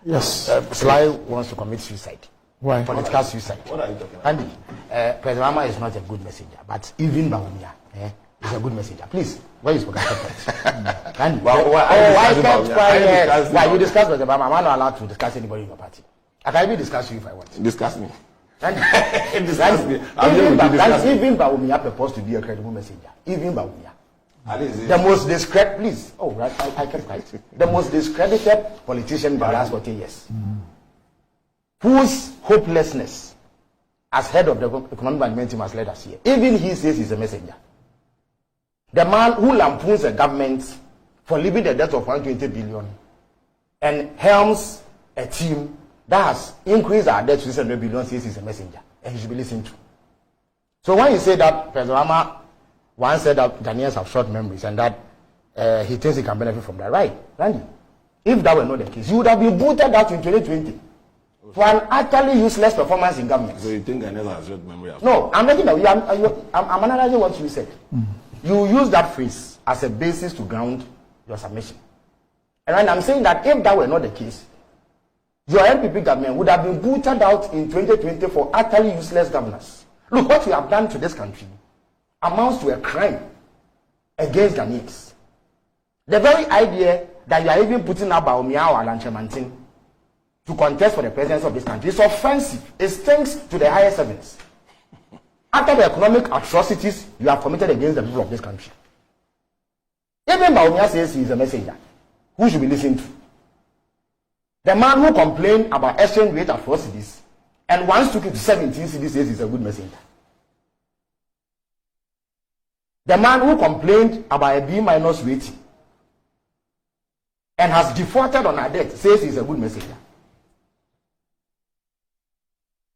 Yes. Sly wants to commit suicide. Why? Political suicide. What are you talking about? Andy, President Rama is not a good messenger, but even Bawumia is a good messenger. Please, where is Bawumia? Andy, why kept quiet? Why you discuss with the Bama? I'm not allowed to discuss anybody in your party. I can even discuss you if I want. Discuss me. Discuss me. Even Bawumia proposed to be a credible messenger. Even Bawumia. The most discredited, please. Oh, right, I kept quiet. The most discredited politician in the last 40 years. Whose hopelessness as head of the economic management team has led us here. Even he says he's a messenger. The man who lampoons the government for leaving the debt of 120 billion and helms a team that has increased our debt to 600 billion says he's a messenger and he should be listened to. So when you say that President Rama once said that Ghanaians have short memories and that he thinks he can benefit from that, right, Randy? If that were not the case, you would have been voted out in 2020 for an utterly useless performance in government. So you think Ghanaians have short memory? No, I'm making I'm analyzing what you said. You use that phrase as a basis to ground your submission. And I'm saying that if that were not the case, your NPP government would have been booted out in 2020 for utterly useless governance. Look, what you have done to this country amounts to a crime against Ghanaians. The very idea that you are even putting up Bawumia or Alan Chemantin to contest for the presidency of this country is offensive. It stinks to the highest heavens. After the economic atrocities you have committed against the people of this country. Even Bawumia says he is a messenger. Who should be listened to? The man who complained about exchange rate atrocities and once took it to 17 cities says he's a good messenger. The man who complained about a B- rating and has defaulted on our debt says he's a good messenger.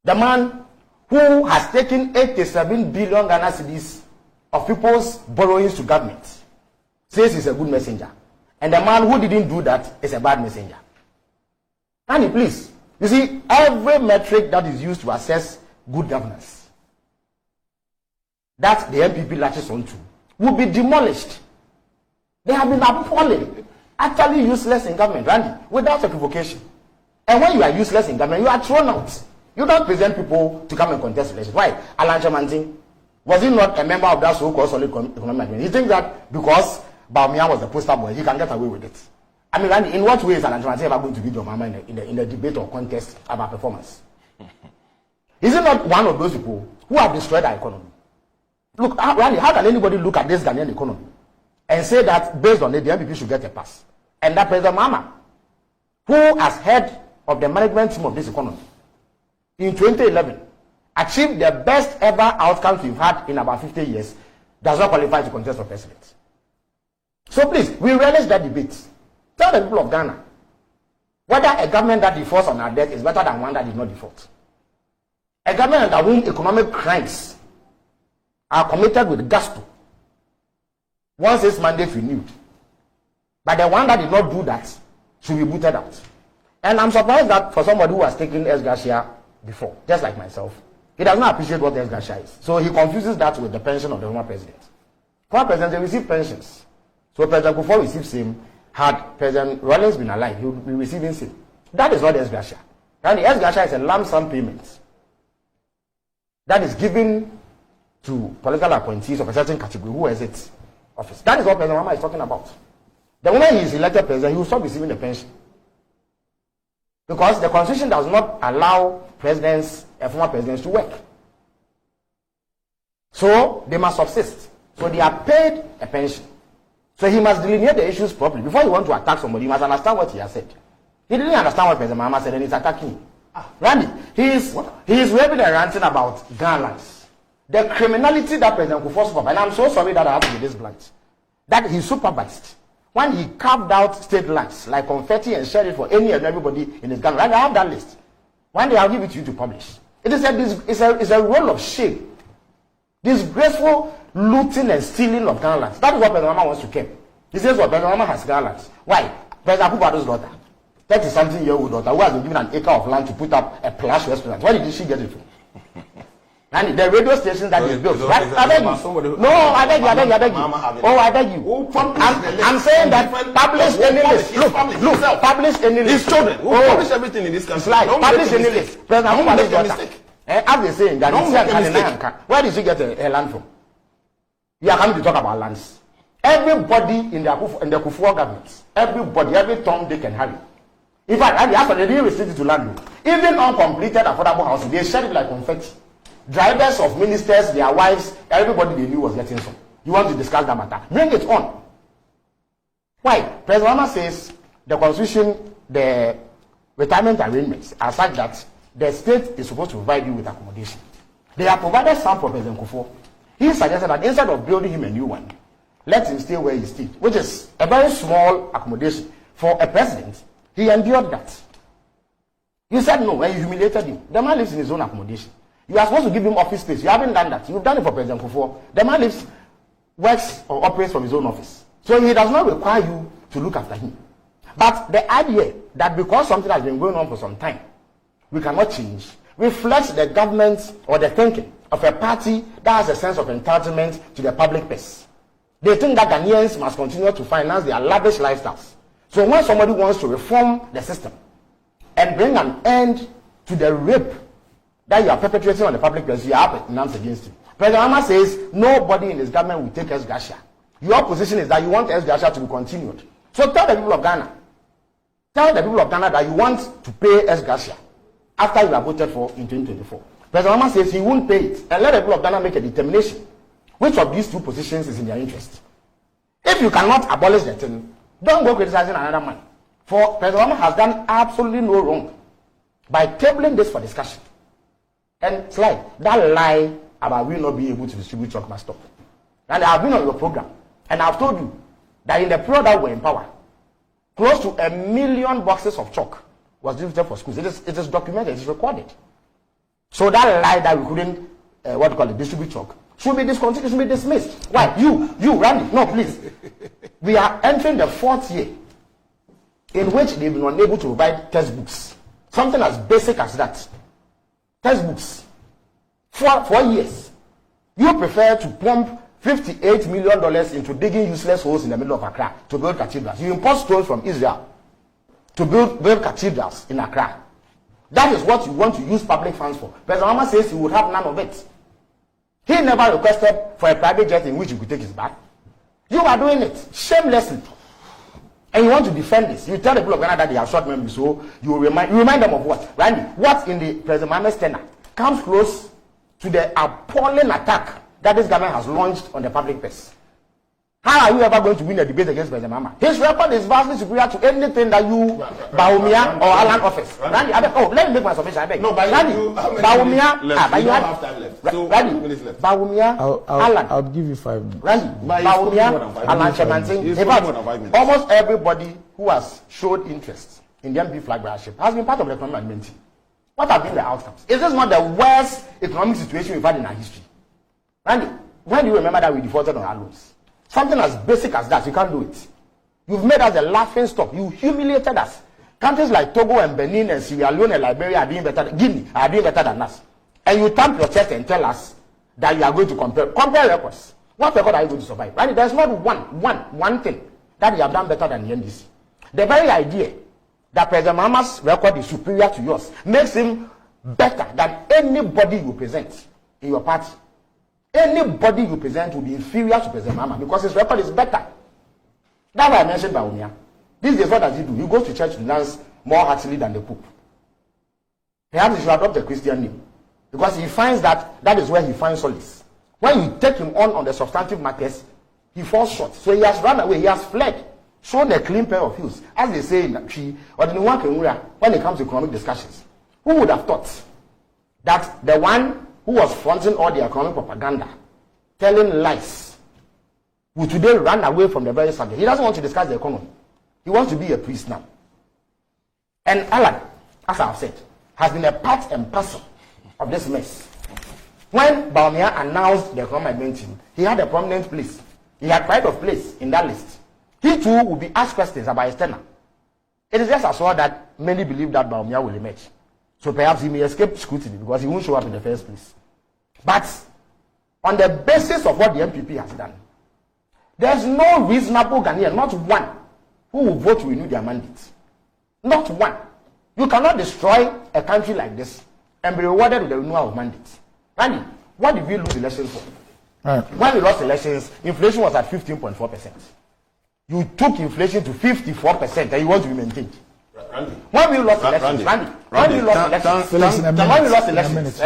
The man who has taken 87 billion Ghana cedis of people's borrowings to government says he's a good messenger. And the man who didn't do that is a bad messenger. And please, you see, every metric that is used to assess good governance that the NPP latches onto will be demolished. They have been appalling, utterly useless in government, Randy, without equivocation. And when you are useless in government, you are thrown out. You don't present people to come and contest elections. Why? Alan Chemantin, was he not a member of that so-called solid economic management? He thinks that because Bawumia was the poster boy, he can get away with it. I mean, Randy, in what way is Alan Chemantin ever going to beat your mama in the debate or contest about performance? Is he not one of those people who have destroyed our economy? Look, Randy, how can anybody look at this Ghanaian economy and say that based on it, the NPP should get a pass? And that President Mama, who as head of the management team of this economy, in 2011, achieved the best ever outcomes we've had in about 50 years, does not qualify to contest for president. So please, we relish that debate. Tell the people of Ghana whether a government that defaults on our debt is better than one that did not default. A government under whom economic crimes are committed with gusto once its mandate renewed. But the one that did not do that should be booted out. And I'm surprised that for somebody who has taken S. Garcia before, just like myself, he does not appreciate what S. Garcia is. So he confuses that with the pension of the former president. Former presidents, they receive pensions. So President Kufuor receives same. Had President Rawlings been alive, he would be receiving same. That is not S. Garcia. And the S. Garcia is a lump sum payment that is given to political appointees of a certain category who exits office. That is what President Rama is talking about. The moment he is elected president, he will stop receiving the pension. Because the constitution does not allow presidents and former presidents to work. So they must subsist. So they are paid a pension. So he must delineate the issues properly. Before you want to attack somebody, you must understand what he has said. He didn't understand what President Mahama said and he's attacking him. Randy, he is raving and ranting about Ghana lands. The criminality that President Kufuor supervised, and I'm so sorry that I have to be this blunt, that he supervised when he carved out state lands like confetti and shared it for any and everybody in his Ghana. I have that list. One day I'll give it to you to publish. It is a roll of shame. Disgraceful looting and stealing of Ghana lands. That is what President Mahama wants to keep. He says what President Mahama has Ghana lands. Why? President Akufo's daughter, 30-something-year-old daughter, who has been given an acre of land to put up a plush restaurant. Where did she get it from? And the radio station that is built, right? I beg you. No, I beg you. Oh, I beg you. I'm saying that publish any list. Look, publish any list. His children who publish everything in this country. Publish any list. President Mubarak's daughter. As they say in Ghana, where did she get a land from? You are coming to talk about lands. Everybody in the Kufuor government, everybody, every Tom, Dick and Harry. In fact, after they didn't restrict it to land, even uncompleted affordable housing, they shared it like confetti. Drivers of ministers, their wives, everybody they knew was getting some. You want to discuss that matter? Bring it on. Why? President Obama says the constitution, the retirement arrangements are such that the state is supposed to provide you with accommodation. They have provided some for President Kufuor. He suggested that instead of building him a new one, let him stay where he stayed, which is a very small accommodation for a president. He endured that. You said no, and you humiliated him. The man lives in his own accommodation. You are supposed to give him office space. You haven't done that. You've done it for President Kufuor. The man lives, works or operates from his own office. So he does not require you to look after him. But the idea that because something has been going on for some time, we cannot change, reflects the government or the thinking of a party that has a sense of entitlement to the public purse. They think that Ghanaians must continue to finance their lavish lifestyles. So when somebody wants to reform the system and bring an end to the rape that you are perpetrating on the public purse, you have announced against it. President Obama says nobody in his government will take ex-gratia. Your position is that you want ex-gratia to be continued. So tell the people of Ghana, that you want to pay ex-gratia after you are voted for in 2024. President Obama says he won't pay it, and let the people of Ghana make a determination which of these two positions is in their interest. If you cannot abolish the thing, don't go criticizing another man. For President Obama has done absolutely no wrong by tabling this for discussion. And slide, that lie about we not being able to distribute chalk must stop. And I have been on your program, and I've told you that in the period that we're in power, close to 1 million boxes of chalk was distributed for schools. It is documented, it is recorded. So that lie that we couldn't, distribute chalk, should be discontinued, should be dismissed. Why? You, Randy, no, please. We are entering the 4th year in which they've been unable to provide textbooks. Something as basic as that. Textbooks. 4 years. You prefer to pump $58 million into digging useless holes in the middle of Accra to build cathedrals. You import stones from Israel to build cathedrals in Accra. That is what you want to use public funds for. President Obama says he would have none of it. He never requested for a private jet in which he could take his bag. You are doing it shamelessly. And you want to defend this. You tell the people of Ghana that they are short memory, so you remind them of what? Randy, what in the President Mohamed tenure comes close to the appalling attack that this government has launched on the public purse? How are you ever going to win a debate against President Mahama? His record is vastly superior to anything that you, Bawumia or Alan office. Randy, let me make my submission. I beg. No, but Randy, Bawumia, Randy, Bawumia, Alan. I'll give you 5 minutes. Randy, Bawumia, Alan Chemanting. In fact, almost everybody who has showed interest in the NPP flag bearership has been part of the economic management team. What have been the outcomes? Is this not the worst economic situation we've had in our history? Randy, when do you remember that we defaulted on our loans? Something as basic as that, you can't do it. You've made us a laughing stock. You humiliated us. Countries like Togo and Benin and Sierra Leone and Liberia are doing better. Guinea are doing better than us. And you thump your chest and tell us that you are going to compare records. What record are you going to survive? Right? There's not one thing that you have done better than the NDC. The very idea that President Mahama's record is superior to yours makes him better than anybody you present in your party. Anybody you present will be inferior to President Mahama because his record is better. That's why I mentioned Bawumia. These days, what does he do? He goes to church to dance more heartily than the Pope. Perhaps he should adopt a Christian name because he finds that is where he finds solace. When you take him on the substantive matters, he falls short. So he has run away, he has fled, shown a clean pair of heels. As they say in Tree, or the when it comes to economic discussions, who would have thought that the one who was fronting all the economic propaganda, telling lies, will today run away from the very subject? He doesn't want to discuss the economy. He wants to be a priest now. And Alan, as I've said, has been a part and parcel of this mess. When Bawumia announced the economic management team, he had a prominent place. He had pride of place in that list. He too will be asked questions about his tenure. It is just as well that many believe that Bawumia will emerge. So perhaps he may escape scrutiny because he won't show up in the first place. But on the basis of what the NPP has done, there's no reasonable Ghanaian, not one, who will vote to renew their mandate. Not one. You cannot destroy a country like this and be rewarded with the renewal of mandates. Randy, what did we lose elections for? When we lost elections, inflation was at 15.4%. You took inflation to 54% and you want to be maintained. Randy. When we lost elections, when we lost elections,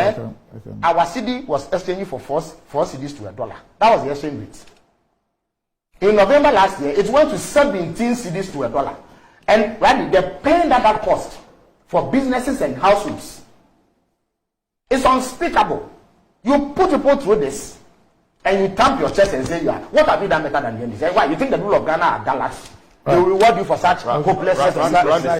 our city was exchanging for four cedis to $1. That was the exchange rate. In November last year, it went to 17 cedis to $1. And Randy, the pain that cost for businesses and households is unspeakable. You put people through this, and you thump your chest and say, what have you done better than the NDC? Why? You think the rule of Ghana are galaxy? They will reward you for such hopelessness.